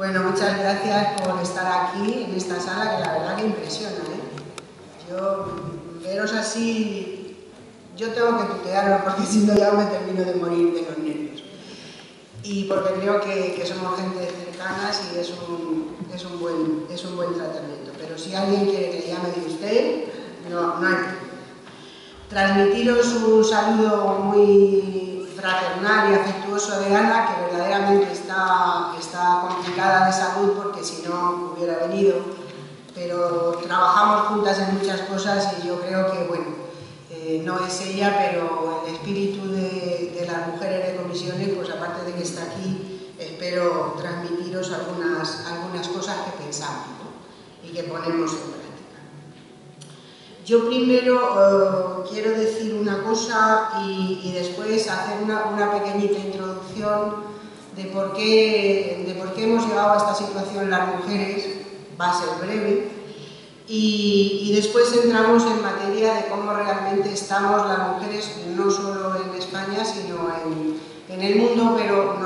Bueno, muchas gracias por estar aquí, en esta sala, que la verdad que impresiona, ¿eh? Yo, veros así, yo tengo que tutearlo porque si no ya me termino de morir de los nervios. Y porque creo que somos gente cercanas y es un buen tratamiento. Pero si alguien quiere que le llame de usted, no hay problema. Transmitiros un saludo muy fraternal y afectuoso de Ana, que verdaderamente está complicada de salud porque si no hubiera venido, pero trabajamos juntas en muchas cosas y yo creo que, bueno, no es ella, pero el espíritu de las mujeres de comisiones, pues aparte de que está aquí, espero transmitiros algunas cosas que pensamos, ¿no? Y que ponemos en práctica. Yo primero quiero decir una cosa y después hacer una pequeñita introducción de por qué hemos llegado a esta situación las mujeres, va a ser breve, y después entramos en materia de cómo realmente estamos las mujeres, no solo en España, sino en el mundo, pero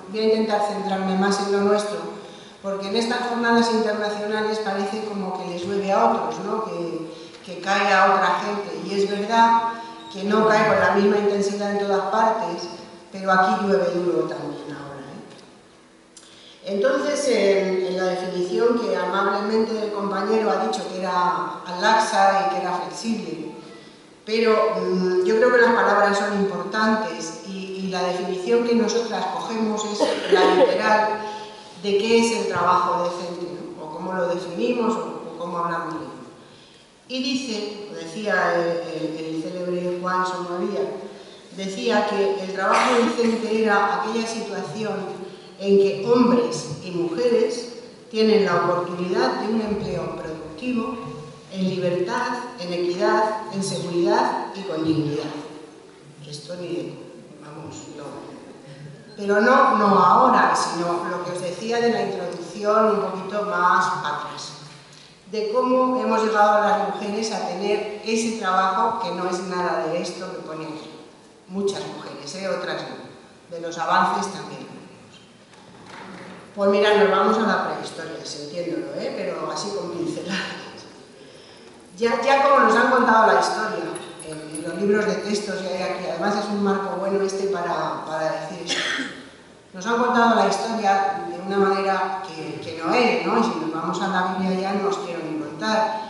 voy a intentar centrarme más en lo nuestro, porque en estas jornadas internacionales parece como que les llueve a otros, ¿no? Que cae a otra gente, y es verdad que no cae con la misma intensidad en todas partes, pero aquí llueve duro también ahora, ¿eh? Entonces, en la definición que amablemente el compañero ha dicho que era laxa y que era flexible, pero yo creo que las palabras son importantes y la definición que nosotras cogemos es la literal de qué es el trabajo decente, ¿no? O cómo lo definimos o cómo hablamos de ello. Y dice, decía el célebre Juan Somaría, decía que el trabajo decente era aquella situación en que hombres y mujeres tienen la oportunidad de un empleo productivo en libertad, en equidad, en seguridad y con dignidad. Esto ni, vamos, no. Pero no ahora, sino lo que os decía de la introducción un poquito más atrás, de cómo hemos llegado las mujeres a tener ese trabajo que no es nada de esto que pone aquí. Muchas mujeres, otras no. De los avances también. Pues mirad, nos vamos a la prehistoria, sintiéndolo, pero así con pinceladas. Ya como nos han contado la historia en los libros de textos que hay aquí, además es un marco bueno para decir esto. Nos han contado la historia de una manera que no es, ¿no? Y si nos vamos a la Biblia ya no os quiero ni contar.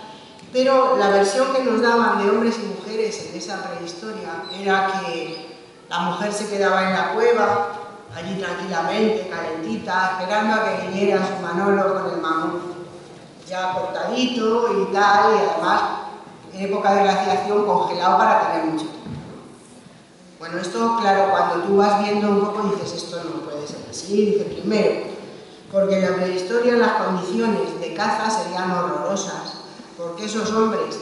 Pero la versión que nos daban de hombres y mujeres en esa prehistoria era que la mujer se quedaba en la cueva, allí tranquilamente, calentita, esperando a que viniera su Manolo con el mamut ya cortadito y tal, y además en época de glaciación congelado para tener mucho tiempo. Bueno, esto, claro, cuando tú vas viendo un poco dices, esto no puede ser así. Dice, primero, porque en la prehistoria las condiciones de caza serían horrorosas, porque esos hombres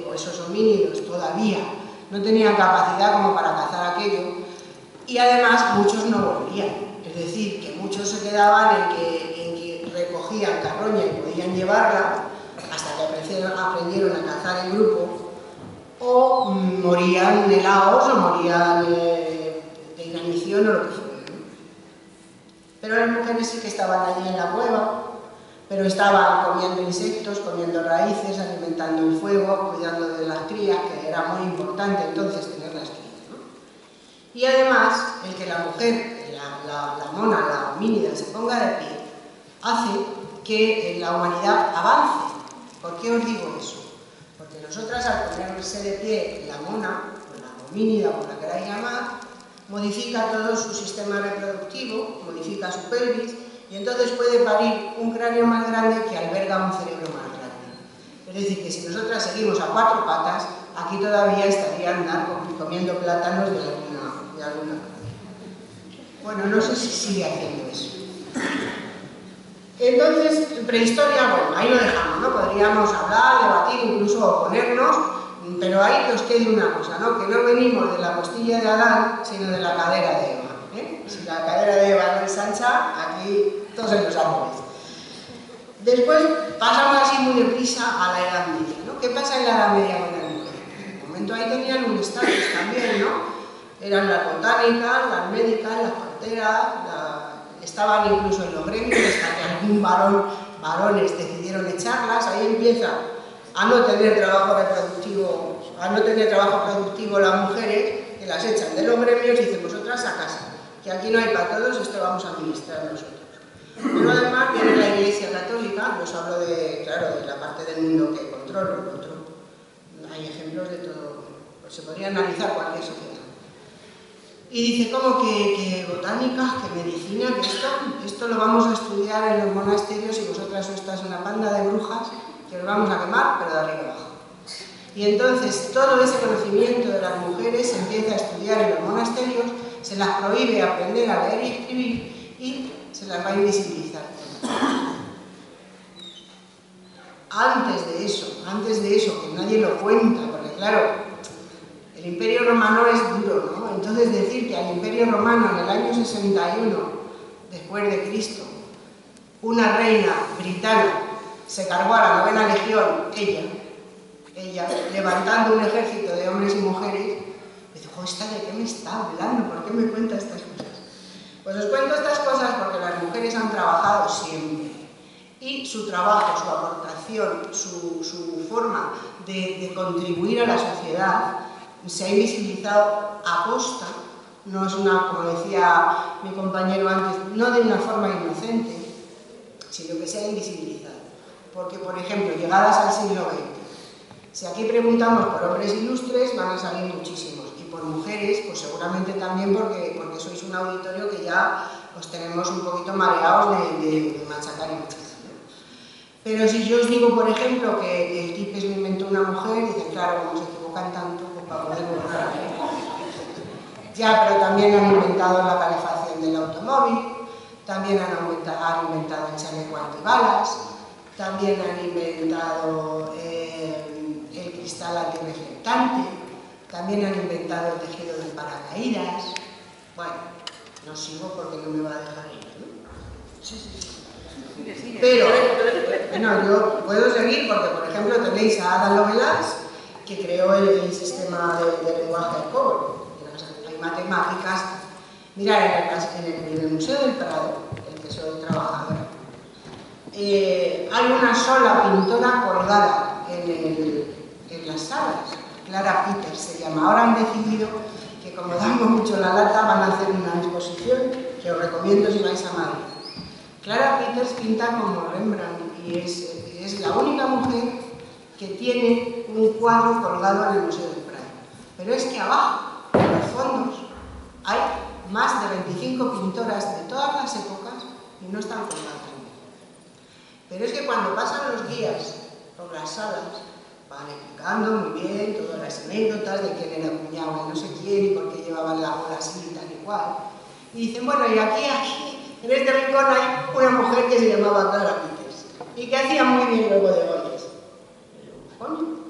o esos homínidos todavía no tenían capacidad como para cazar aquello, y además muchos no volvían, es decir, que muchos se quedaban en que recogían carroña y podían llevarla hasta que aprendieron a cazar en grupo, o morían helados o morían de inanición o lo que fuera, ¿no? Pero las mujeres sí que estaban allí en la cueva, pero estaban comiendo insectos, comiendo raíces, alimentando el fuego, cuidando de las crías, que era muy importante entonces tener las crías, ¿no? Y además, el que la mujer, la mona, la homínida, se ponga de pie, hace que la humanidad avance. ¿Por qué os digo eso? Porque nosotras, al ponerse de pie la mona, o la homínida, o la queráis llamar, modifica todo su sistema reproductivo, modifica su pelvis, y entonces puede parir un cráneo más grande que alberga un cerebro más grande. Es decir, que si nosotras seguimos a cuatro patas, aquí todavía estarían comiendo plátanos de alguna manera. Bueno, no sé si sigue haciendo eso. Entonces, prehistoria, bueno, ahí lo dejamos, ¿no? Podríamos hablar, debatir, incluso oponernos, pero ahí que os quede una cosa, ¿no? Que no venimos de la costilla de Adán, sino de la cadera de Eva, ¿eh? Si la cadera de Eva no es ancha, aquí todos en los árboles. Después pasamos así muy deprisa a la Edad Media, ¿no? ¿Qué pasa en la Edad Media con las mujeres? En un momento ahí tenían un estatus también, ¿no? Eran las botánicas, las médicas, las parteras, estaban incluso en los gremios, destacaban algún varones decidieron echarlas, ahí empieza a no tener trabajo productivo las mujeres, que las echan de los gremios y dicen, vosotras a casa, que aquí no hay para todos, esto vamos a administrar nosotros. Pero además viene la Iglesia Católica, os hablo de, claro, de la parte del mundo que controlo, hay ejemplos de todo, pues se podría analizar cualquier sociedad. Y dice como que botánica, que medicina, que esto lo vamos a estudiar en los monasterios y vosotras estás una panda de brujas que os vamos a quemar, pero de arriba abajo. Y entonces todo ese conocimiento de las mujeres se empieza a estudiar en los monasterios, se las prohíbe aprender a leer y escribir y se las va a invisibilizar. Antes de eso, que nadie lo cuenta, porque claro, el Imperio Romano es duro, ¿no? Entonces decir que al Imperio Romano en el año 61 después de Cristo, una reina britana se cargó a la 9ª Legión, ella, levantando un ejército de hombres y mujeres, me dijo, ¿esta de qué me está hablando? ¿Por qué me cuenta estas cosas? Pues os cuento estas cosas porque las mujeres han trabajado siempre. Y su trabajo, su aportación, su forma de contribuir a la sociedad se ha invisibilizado a costa, no es una, como decía mi compañero antes, no de una forma inocente, sino que se ha invisibilizado. Porque, por ejemplo, llegadas al siglo XX, si aquí preguntamos por hombres ilustres, van a salir muchísimos, y por mujeres, pues seguramente también porque sois un auditorio que ya os tenemos un poquito mareados de machacar y machacar. Pero si yo os digo, por ejemplo, que el TIPES lo inventó una mujer, dicen, claro, como se equivocan tanto, pues para poder borrar. Ya, pero también han inventado la calefacción del automóvil, también han inventado el chaleco antibalas, también han inventado el cristal antirreflectante, también han inventado el tejido de paracaídas. Bueno, no sigo porque no me va a dejar ir, ¿no? Sí. Pero, bueno, yo puedo seguir porque, por ejemplo, tenéis a Ada Lovelace, que creó el sistema de lenguaje de cobre. Hay matemáticas. Mirad, en el Museo del Prado, en el que soy trabajadora, hay una sola pintora colgada en las salas. Clara Peters se llama. Ahora han decidido que, como damos mucho la lata, van a hacer una exposición que os recomiendo si vais a Madrid. Clara Peters pinta como Rembrandt y es la única mujer que tiene un cuadro colgado en el Museo del Prado. Pero es que abajo, en los fondos, hay más de 25 pintoras de todas las épocas y no están colgadas. Pero es que cuando pasan los guías por las salas, van explicando muy bien todas las anécdotas de quién era cuñado de no sé quién y por qué llevaban la bola así y tal y cual. Y dicen, bueno, y aquí, en este rincón hay una mujer que se llamaba Clara Peters y que hacía muy bien los bodegones. Coño.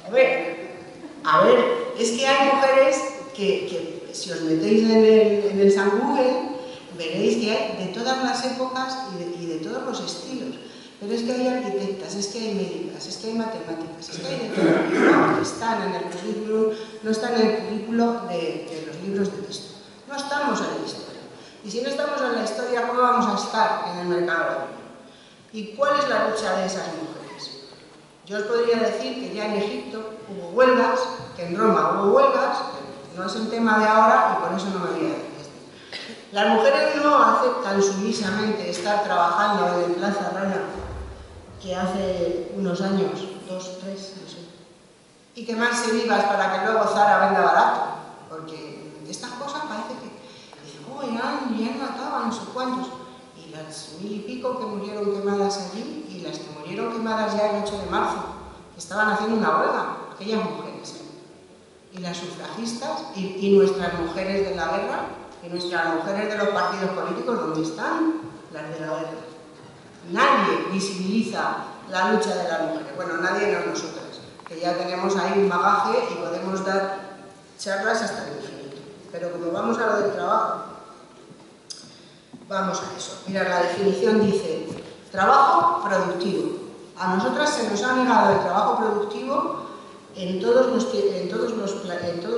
A ver, es que hay mujeres que si os metéis en el San Google, veréis que hay de todas las épocas y de todos los estilos. Pero es que hay arquitectas, es que hay médicas, es que hay matemáticas, es que hay de todo. No están en el currículum, no están en el currículo de los libros de texto. No estamos en la historia. Y si no estamos en la historia, ¿cómo vamos a estar en el mercado laboral? ¿Y cuál es la lucha de esas mujeres? Yo os podría decir que ya en Egipto hubo huelgas, que en Roma hubo huelgas, no es el tema de ahora y por eso no me voy a decir. Las mujeres no aceptan sumisamente estar trabajando en Plaza Rana, que hace unos años, 2, 3, no sé, y quemarse vivas para que luego Zara venda barato, porque estas cosas parece que dicen, oh, ya han matado a no sé cuántos, y las 1000 y pico que murieron quemadas allí, y las que murieron quemadas ya el 8 de marzo, que estaban haciendo una huelga, aquellas mujeres, y las sufragistas, y nuestras mujeres de la guerra, y nuestras mujeres de los partidos políticos, ¿dónde están? Las de la guerra. Nadie visibiliza la lucha de las mujeres. Bueno, nadie, no nosotras, que ya tenemos ahí un bagaje y podemos dar charlas hasta el infinito. Pero como vamos a lo del trabajo, vamos a eso. Mira, la definición dice, trabajo productivo. A nosotras se nos ha negado el trabajo productivo en todos los planetas,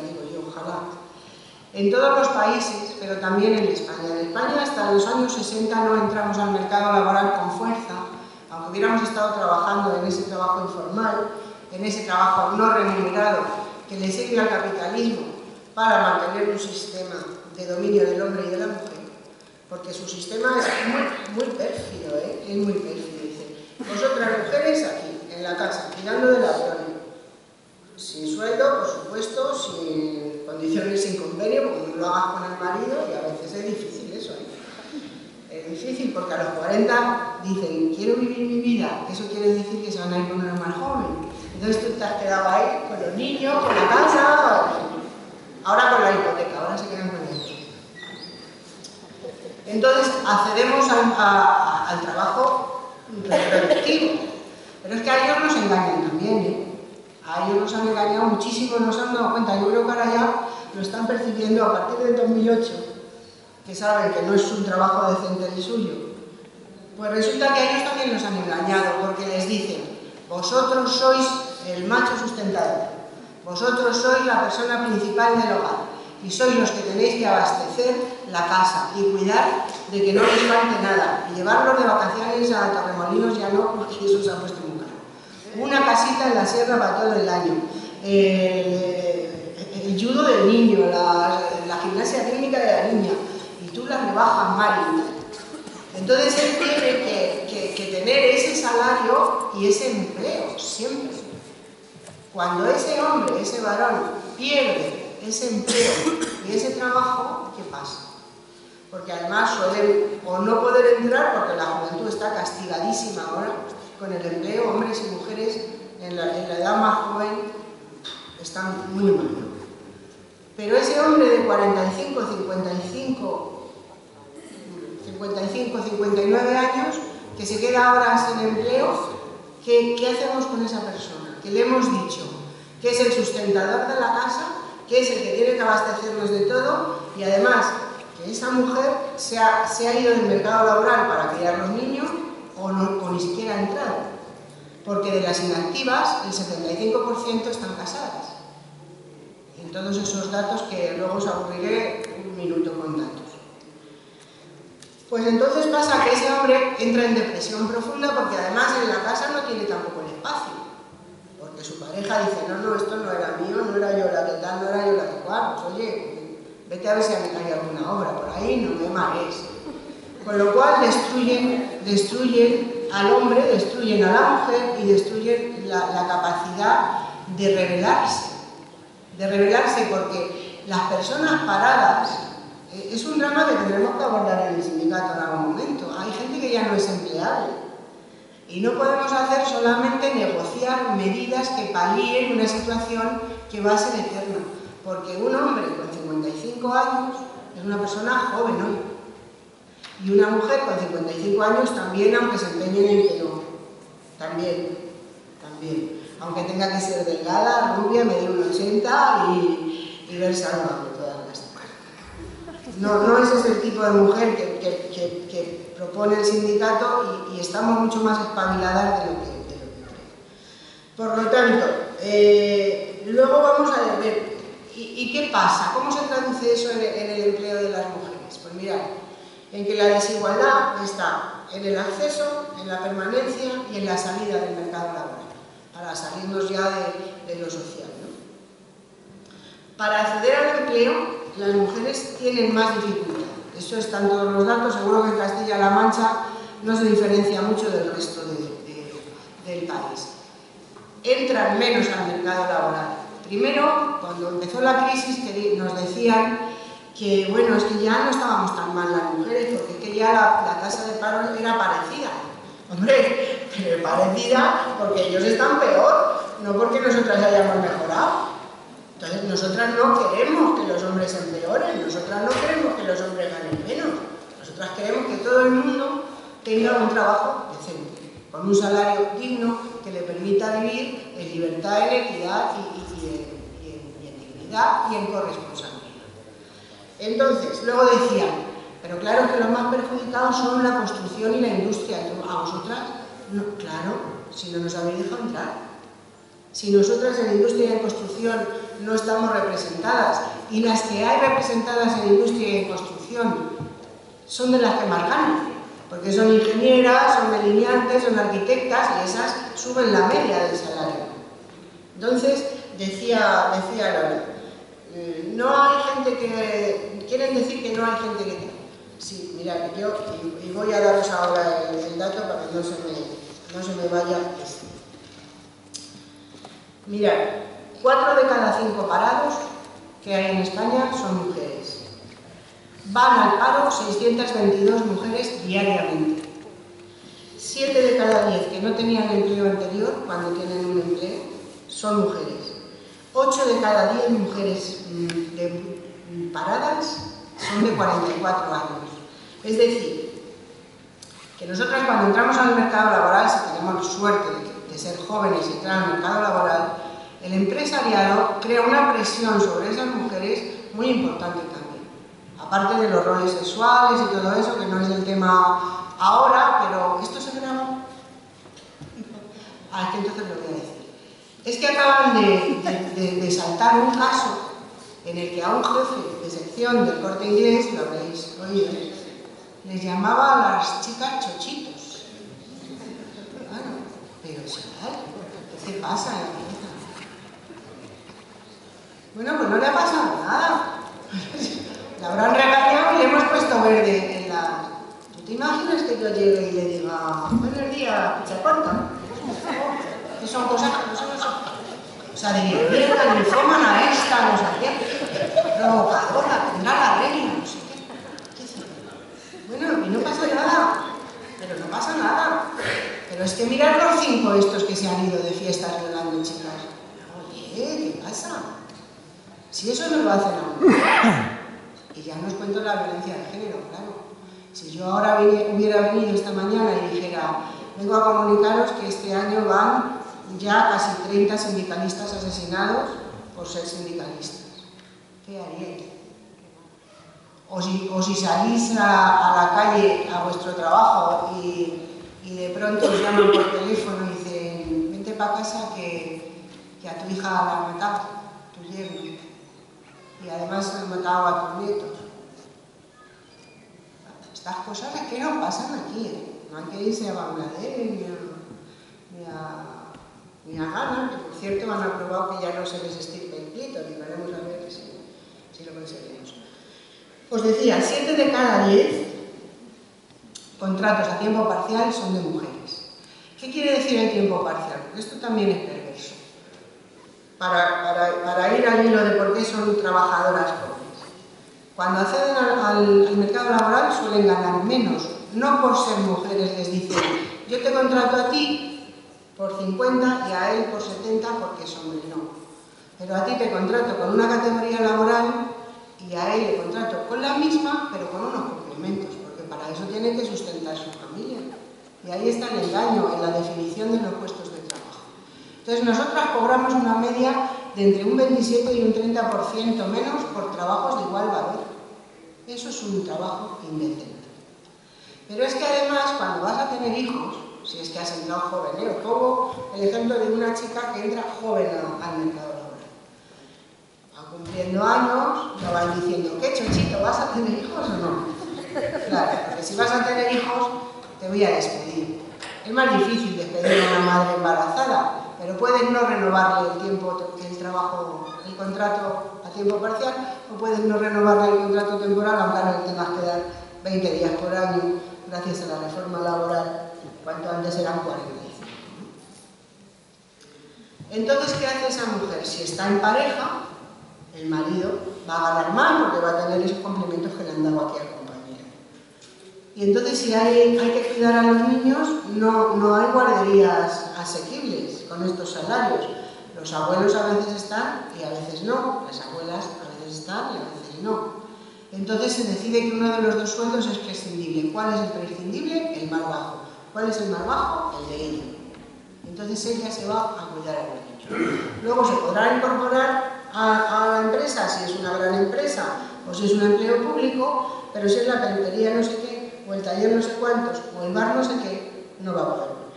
digo yo, ojalá. En todos los países, pero también en España. En España hasta los años 60 no entramos al mercado laboral con fuerza, aunque hubiéramos estado trabajando en ese trabajo informal, en ese trabajo no remunerado que le sirve al capitalismo para mantener un sistema de dominio del hombre y de la mujer, porque su sistema es muy pérfido, es muy pérfido. Dice, vosotras mujeres aquí, en la casa, tirando de la flor, sin sueldo, por supuesto, sin condiciones, sin convenio, porque no lo hagas con el marido, y a veces es difícil eso, Es difícil porque a los 40 dicen, quiero vivir mi vida, eso quiere decir que se van a ir con una más joven. Entonces tú te has quedado ahí con los niños, con la casa, ahora con la hipoteca, ahora se quedan con la hipoteca. Entonces accedemos al trabajo reproductivo, pero es que a ellos nos engañan también, A ellos nos han engañado muchísimo, nos han dado cuenta. Yo creo que ahora ya lo están percibiendo a partir del 2008, que saben que no es un trabajo decente el suyo. Pues resulta que a ellos también los han engañado, porque les dicen, vosotros sois el macho sustentador, vosotros sois la persona principal del hogar, y sois los que tenéis que abastecer la casa y cuidar de que no les falte nada, y llevarlos de vacaciones a Torremolinos ya no, porque eso se ha puesto muy caro. Una casita en la sierra para todo el año, el judo del niño, la gimnasia técnica de la niña, y tú la rebajas, Mari. Entonces él tiene que tener ese salario y ese empleo, siempre. Cuando ese hombre, ese varón, pierde ese empleo y ese trabajo, ¿qué pasa? Porque además suelen o no poder entrar, porque la juventud está castigadísima ahora con el empleo, hombres y mujeres en la edad más joven están muy mal. Pero ese hombre de 45, 59 años, que se queda ahora sin empleo, ¿qué hacemos con esa persona? Que le hemos dicho que es el sustentador de la casa, que es el que tiene que abastecernos de todo, y además que esa mujer se ha ido del mercado laboral para criar los niños o ni siquiera ha entrado, porque de las inactivas el 75% están casadas. En todos esos datos que luego os aburriré un minuto con datos. Pues entonces pasa que ese hombre entra en depresión profunda, porque además en la casa no tiene tampoco el espacio, porque su pareja dice, no, esto no era mío, no era yo la que tal, no era yo la que cual, pues oye, vete a ver si hay alguna obra por ahí, no me marees. Con lo cual destruyen al hombre, destruyen a la mujer y destruyen la capacidad de rebelarse, porque las personas paradas, es un drama que tendremos que abordar en el sindicato en algún momento. Hay gente que ya no es empleable y no podemos hacer solamente negociar medidas que palíen una situación que va a ser eterna, porque un hombre con 55 años es una persona joven hoy, y una mujer con 55 años también, aunque se empeñen en que no, también, aunque tenga que ser delgada, rubia, medir un 80 y ver salvable todas las demás. No ese es el tipo de mujer que propone el sindicato, y estamos mucho más espabiladas de lo que creo. Por lo tanto, luego vamos a ver, ¿y qué pasa? ¿Cómo se traduce eso en el empleo de las mujeres? Pues mirad, en que la desigualdad está en el acceso, en la permanencia y en la salida del mercado laboral, para salirnos ya de lo social, ¿no? Para acceder al empleo, las mujeres tienen más dificultad. Eso está en todos los datos. Seguro que en Castilla-La Mancha no se diferencia mucho del resto del país. Entran menos al mercado laboral. Primero, cuando empezó la crisis, nos decían que, bueno, es que ya no estábamos tan mal las mujeres, porque es que ya la tasa de paro era parecida. Hombre, pero parecida porque ellos están peor, no porque nosotras hayamos mejorado. Entonces, nosotras no queremos que los hombres empeoren, nosotras no queremos que los hombres ganen menos. Nosotras queremos que todo el mundo tenga un trabajo decente, con un salario digno que le permita vivir en libertad, en equidad y en dignidad y en corresponsabilidad. Entonces, luego decían, pero claro que los más perjudicados son la construcción y la industria. ¿A vosotras? No, claro, si no nos habéis dejado entrar. Si nosotras en industria y en construcción no estamos representadas, y las que hay representadas en industria y en construcción son de las que más ganan, porque son ingenieras, son delineantes, son arquitectas, y esas suben la media del salario. Entonces, decía Lola, no hay gente que... Quieren decir que no hay gente que... Sí, mirad, yo, y voy a daros ahora el dato para que no se me vaya. Mirad, 4 de cada 5 parados que hay en España son mujeres. Van al paro 622 mujeres diariamente. 7 de cada 10 que no tenían empleo anterior, cuando tienen un empleo, son mujeres. 8 de cada 10 mujeres paradas son de 44 años. Es decir, que nosotras cuando entramos al mercado laboral, si tenemos suerte de ser jóvenes y entrar al mercado laboral, el empresariado crea una presión sobre esas mujeres muy importante también. Aparte de los roles sexuales y todo eso, que no es el tema ahora, pero esto se graba. Es que entonces lo voy a decir. Es que acaban de saltar un caso en el que a un jefe de sección del Corte Inglés, lo habréis oído, les llamaba a las chicas chochitos. Bueno, pero chaval, ¿qué te pasa en la cabeza? Bueno, pues no le ha pasado nada. La habrán regañado y le hemos puesto verde en la... ¿Tú te imaginas que yo llegue y le diga, buenos días, picha corta? Que son cosas que no son eso. O sea, diría, mira la linfómana esta, no sé qué, provocadora, tendrá la regla, no sé qué. Bueno, y no pasa nada, pero no pasa nada. Pero es que mirad los 5 estos que se han ido de fiestas violando, chicas. Oye, ¿qué pasa? Si eso no lo hacen aún. Y ya no os cuento la violencia de género, claro. Si yo ahora hubiera venido esta mañana y dijera, vengo a comunicaros que este año van ya casi 30 sindicalistas asesinados por ser sindicalistas. ¿Qué haríais? O si salís a la calle a vuestro trabajo y de pronto os llaman por teléfono y dicen, vente para casa que a tu hija la han matado, tu yerno, y además han matado a tus nietos. Estas cosas es que no pasan aquí, ¿eh? No hay que irse a Bangladesh ni a Ghana, que por cierto han aprobado que ya no se les estirpe el clítoris, veremos a ver si lo conseguimos. Os decía, 7 de cada 10 contratos a tiempo parcial son de mujeres. ¿Qué quiere decir el tiempo parcial? Porque esto también es perverso. Para ir al hilo de por qué son trabajadoras jóvenes. Cuando acceden al mercado laboral suelen ganar menos, no por ser mujeres les dicen, yo te contrato a ti por 50 y a él por 70 porque es hombre, no. Pero a ti te contrato con una categoría laboral y a él le contrato con la misma, pero con unos complementos, porque para eso tiene que sustentar su familia. Y ahí está el engaño en la definición de los puestos de trabajo. Entonces nosotras cobramos una media de entre un 27 y un 30% menos por trabajos de igual valor. Eso es un trabajo indecente. Pero es que además cuando vas a tener hijos, si es que has entrado joven, os pongo el ejemplo de una chica que entra joven al mercado laboral. Va cumpliendo años, ya van diciendo, ¿qué chochito, vas a tener hijos o no? Claro, porque si vas a tener hijos, te voy a despedir. Es más difícil despedir a una madre embarazada, pero puedes no renovarle el contrato a tiempo parcial, o puedes no renovarle el contrato temporal, aunque ahora le tengas que dar 20 días por año, gracias a la reforma laboral, cuanto antes eran 45. Entonces, ¿qué hace esa mujer? Si está en pareja, el marido va a ganar más porque va a tener esos complementos que le han dado aquí al compañero. Y entonces, si hay que cuidar a los niños, no hay guarderías asequibles con estos salarios. Los abuelos a veces están y a veces no, las abuelas a veces están y a veces no. Entonces se decide que uno de los dos sueldos es prescindible. ¿Cuál es el prescindible? El más bajo. ¿Cuál es el más bajo? El de ella. Entonces ella se va a cuidar a los niños. Luego se podrá incorporar a la empresa, si es una gran empresa o si es un empleo público, pero si es la peluquería no sé qué, o el taller no sé cuántos, o el bar no sé qué, no va a poder volver.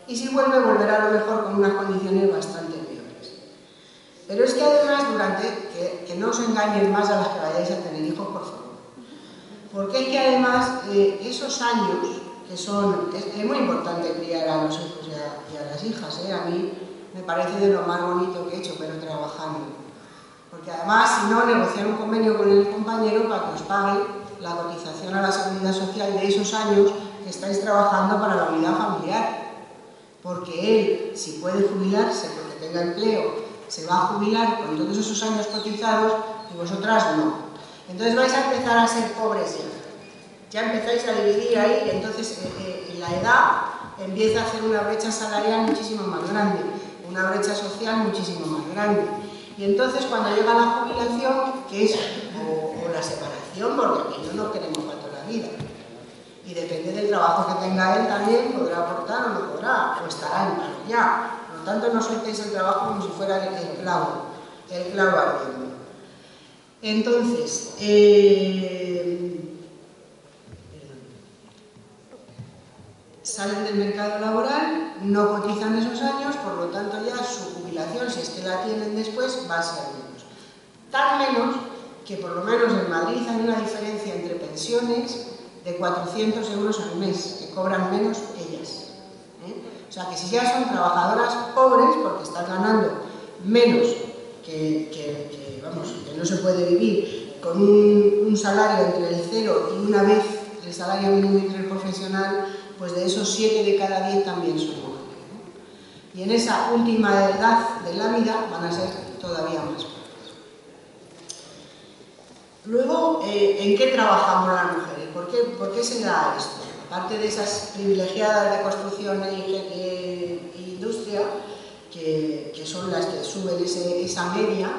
Y si vuelve, volverá a lo mejor con unas condiciones bastante peores. Pero es que además, que no os engañen más a las que vayáis a tener hijos, por favor. Porque es que además esos años, que son, es muy importante criar a los hijos y a las hijas, a mí me parece de lo más bonito que he hecho, pero trabajando. Porque además, si no, negociar un convenio con el compañero para que os pague la cotización a la seguridad social de esos años que estáis trabajando para la unidad familiar. Porque él, si puede jubilarse porque tenga empleo, se va a jubilar con todos esos años cotizados y vosotras no. Entonces vais a empezar a ser pobres ya empezáis a dividir ahí y entonces la edad empieza a hacer una brecha salarial muchísimo más grande, una brecha social muchísimo más grande. Y entonces cuando llega la jubilación, que es o la separación, porque aquí no nos queremos para toda la vida, y depende del trabajo que tenga él también, podrá aportar o no podrá, o estará en paro ya. Por lo tanto, no soltéis el trabajo como si fuera el clavo ardiendo. Entonces, salen del mercado laboral, no cotizan esos años, por lo tanto ya su jubilación, si es que la tienen después, va a ser menos. Tan menos que por lo menos en Madrid hay una diferencia entre pensiones de 400 euros al mes, que cobran menos ellas. O sea que si ya son trabajadoras pobres, porque están ganando menos que no se puede vivir con un salario entre el 0 y una vez el salario mínimo interprofesional, pues de esos 7 de cada 10 también son mujeres. Y en esa última edad de la vida van a ser todavía más pobres. Luego, ¿en qué trabajamos las mujeres? ¿Por qué se da esto? Aparte de esas privilegiadas de construcción e industria, que son las que suben esa media,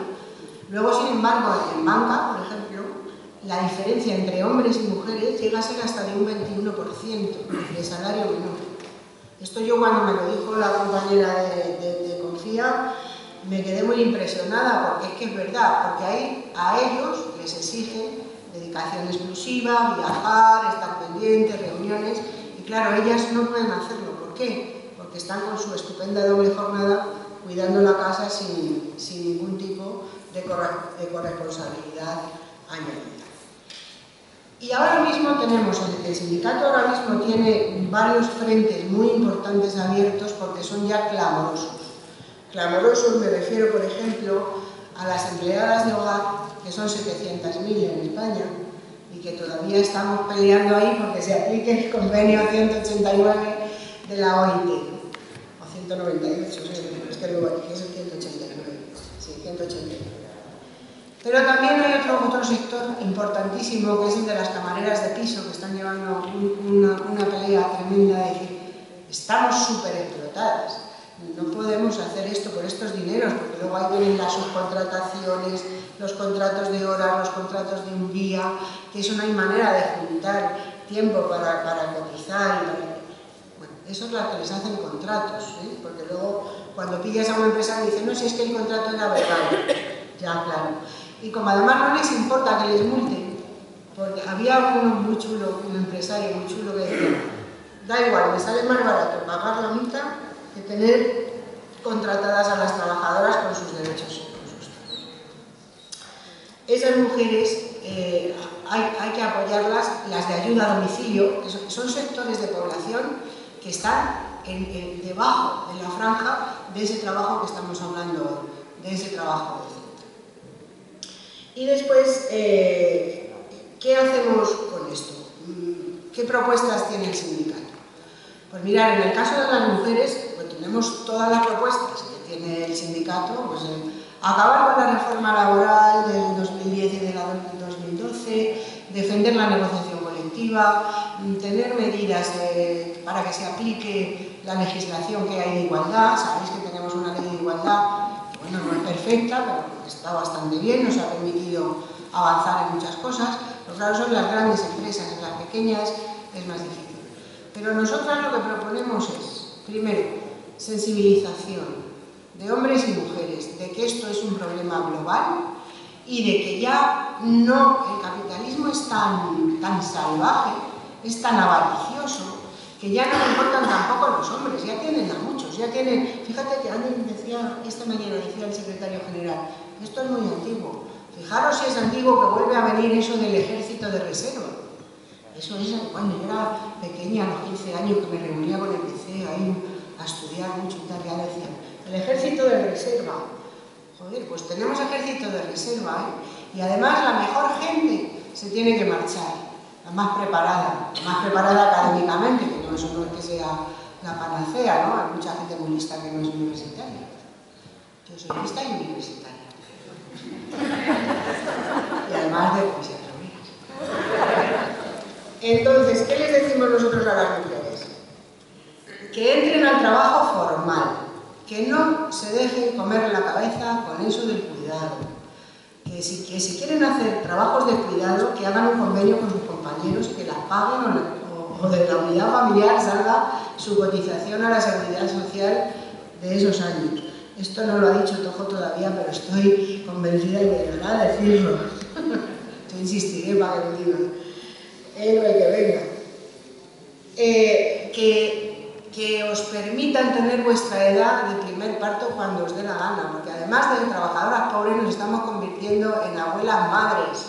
luego, sin embargo, en banca, por ejemplo, la diferencia entre hombres y mujeres llega a ser hasta de un 21% de salario menor. Esto yo cuando me lo dijo la compañera de Confía, me quedé muy impresionada, porque es que es verdad, porque ahí a ellos les exigen dedicación exclusiva, viajar, estar pendientes, reuniones, y claro, ellas no pueden hacerlo. ¿Por qué? Porque están con su estupenda doble jornada cuidando la casa sin ningún tipo de corresponsabilidad añadida. Y ahora mismo tenemos, el sindicato ahora mismo tiene varios frentes muy importantes abiertos porque son ya clamorosos. Clamorosos me refiero, por ejemplo, a las empleadas de hogar, que son 700.000 en España, y que todavía estamos peleando ahí porque se aplique el convenio 189 de la OIT, o 198, es que luego aquí es el 189, sí, 189. Pero también hay otro sector importantísimo, que es el de las camareras de piso, que están llevando una pelea tremenda de decir, estamos súper explotadas. No podemos hacer esto por estos dineros, porque luego ahí vienen las subcontrataciones, los contratos de horas, los contratos de un día, que eso no hay manera de juntar tiempo para cotizar. Bueno, eso es lo que les hacen contratos, porque luego cuando pillas a una empresa dicen, no, si es que el contrato era verbal. Ya, claro. Y como además no les importa que les multen, porque había uno muy chulo, un empresario muy chulo que decía, da igual, me sale más barato pagar la multa que tener contratadas a las trabajadoras con sus derechos. Esas mujeres hay que apoyarlas, las de ayuda a domicilio, que son sectores de población que están debajo de la franja de ese trabajo que estamos hablando hoy, de ese trabajo decente. Y después, ¿qué hacemos con esto? ¿Qué propuestas tiene el sindicato? Pues mirad, en el caso de las mujeres, pues tenemos todas las propuestas que tiene el sindicato, pues acabar con la reforma laboral del 2010 y de la del 2012, defender la negociación colectiva, tener medidas para que se aplique la legislación que hay de igualdad. Sabéis que tenemos una ley de igualdad, que bueno, no es perfecta, pero está bastante bien, nos ha permitido avanzar en muchas cosas. Pero claro, son las grandes empresas, en las pequeñas es más difícil. Pero nosotras lo que proponemos es, primero, sensibilización de hombres y mujeres de que esto es un problema global y de que ya no, el capitalismo es tan salvaje, es tan avaricioso, que ya no le importan tampoco los hombres, ya tienen a muchos, ya ya tienen, fíjate que antes decía, esta mañana decía el secretario general, esto es muy antiguo. Fijaros si es antiguo que vuelve a venir eso del ejército de reserva. Eso es cuando yo era pequeña, a los 15 años, que me reunía con el PC ahí a estudiar mucho y tal, ya decían, el ejército de reserva. Joder, pues tenemos ejército de reserva, ¿eh? Y además la mejor gente se tiene que marchar, la más preparada académicamente, que no, eso no es que sea la panacea, ¿no? Hay mucha gente muy lista que no es universitaria. Yo soy lista y universitaria. Y además de comisiones obreras. Entonces, ¿qué les decimos nosotros a las mujeres? Que entren al trabajo formal, que no se dejen comer la cabeza con eso del cuidado, que si quieren hacer trabajos de cuidado, que hagan un convenio con sus compañeros, que las paguen o de la unidad familiar salga su cotización a la seguridad social de esos años. Esto no lo ha dicho Tojo todavía, pero estoy convencida de que llegará a decirlo. Yo insistiré para que lo digan. El que venga. Que os permitan tener vuestra edad de primer parto cuando os dé la gana, porque además de trabajadoras pobres nos estamos convirtiendo en abuelas madres,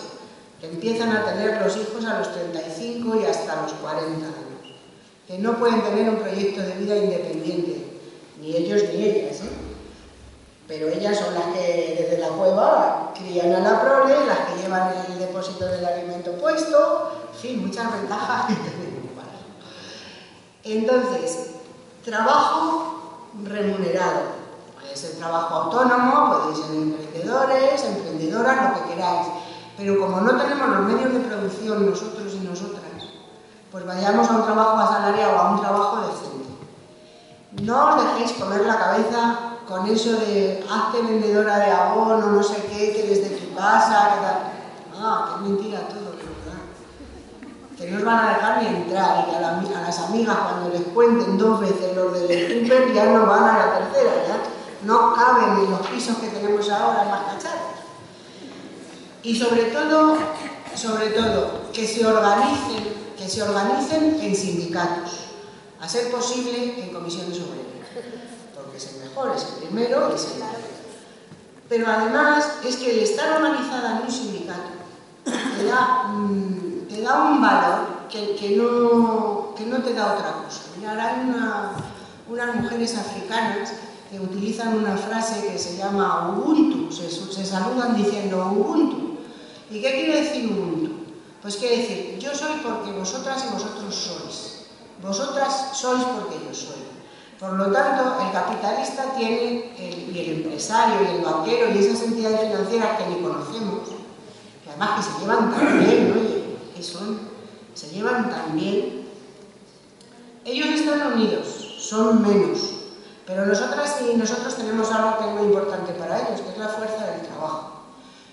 que empiezan a tener los hijos a los 35 y hasta los 40 años, que no pueden tener un proyecto de vida independiente, ni ellos ni ellas, ¿eh? Pero ellas son las que desde la cueva crían a la prole, las que llevan el depósito del alimento puesto, en fin, muchas ventajas que tenemos. Entonces, trabajo remunerado. Puede ser trabajo autónomo, podéis ser emprendedores, emprendedoras, lo que queráis. Pero como no tenemos los medios de producción nosotros y nosotras, pues vayamos a un trabajo asalariado o a un trabajo decente. No os dejéis comer la cabeza con eso de hazte vendedora de abono, no sé qué, que desde tu casa, que tal. Ah, qué mentira todo, de verdad. Que no os van a dejar ni entrar y que a las amigas cuando les cuenten 2 veces los del súper ya no van a la tercera, ya no caben en los pisos que tenemos ahora más cachados. Y sobre todo, que se organicen en sindicatos, a ser posible en comisiones obreras, porque es el mejor, es el primero, es el mejor. Pero además es que el estar organizada en un sindicato te da un valor que no te da otra cosa. Mirad, hay unas mujeres africanas que utilizan una frase que se llama Ubuntu, se saludan diciendo Ubuntu. ¿Y qué quiere decir Ubuntu? Pues quiere decir, yo soy porque vosotras y vosotros sois. Vosotras sois porque yo soy. Por lo tanto, el capitalista tiene, y el empresario, y el banquero, y esas entidades financieras que ni conocemos, que además que se llevan tan bien, oye, que se llevan tan bien, ellos están unidos, son menos, pero nosotras y nosotros tenemos algo que es muy importante para ellos, que es la fuerza del trabajo.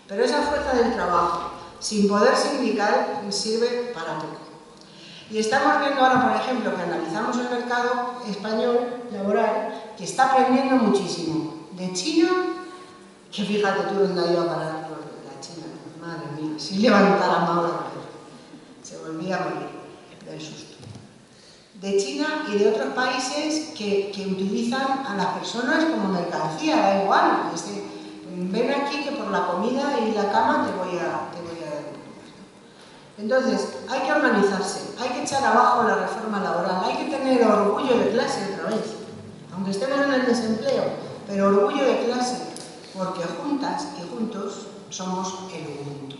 Pero esa fuerza del trabajo, sin poder sindical, sirve para poco. Y estamos viendo ahora, por ejemplo, que analizamos el mercado español laboral, que está aprendiendo muchísimo. De China, que fíjate tú dónde ha ido a parar la China. Madre mía, si levantara Mao la cabeza, se volvía a morir del susto. De China y de otros países que utilizan a las personas como mercancía, da igual. Ven aquí que por la comida y la cama te voy a dar. Entonces, hay que organizarse, hay que echar abajo la reforma laboral, hay que tener orgullo de clase otra vez, aunque estemos en el desempleo, pero orgullo de clase, porque juntas y juntos somos el Ubuntu.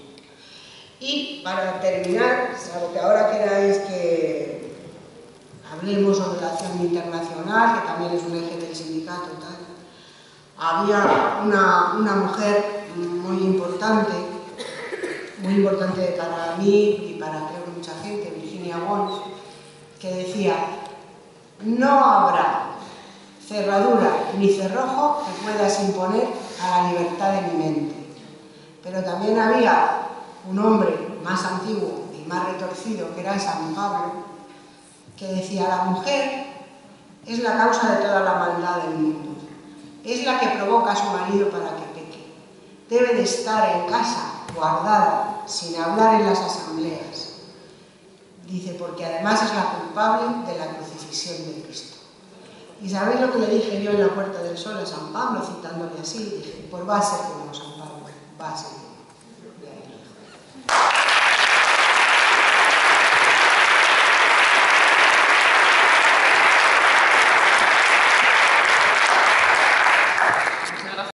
Y para terminar, salvo que ahora queráis que hablemos sobre la acción internacional, que también es un eje del sindicato y tal, había una mujer muy importante para mí y para creo que mucha gente, Virginia Woolf, que decía, no habrá cerradura ni cerrojo que puedas imponer a la libertad de mi mente. Pero también había un hombre más antiguo y más retorcido, que era San Pablo, que decía, la mujer es la causa de toda la maldad del mundo. Es la que provoca a su marido para que peque. Debe de estar en casa, guardada, sin hablar en las asambleas. Dice, porque además es la culpable de la crucifixión de Cristo. ¿Y sabéis lo que le dije yo en la Puerta del Sol a San Pablo, citándole así? Dije, pues va a ser como San Pablo, va a ser.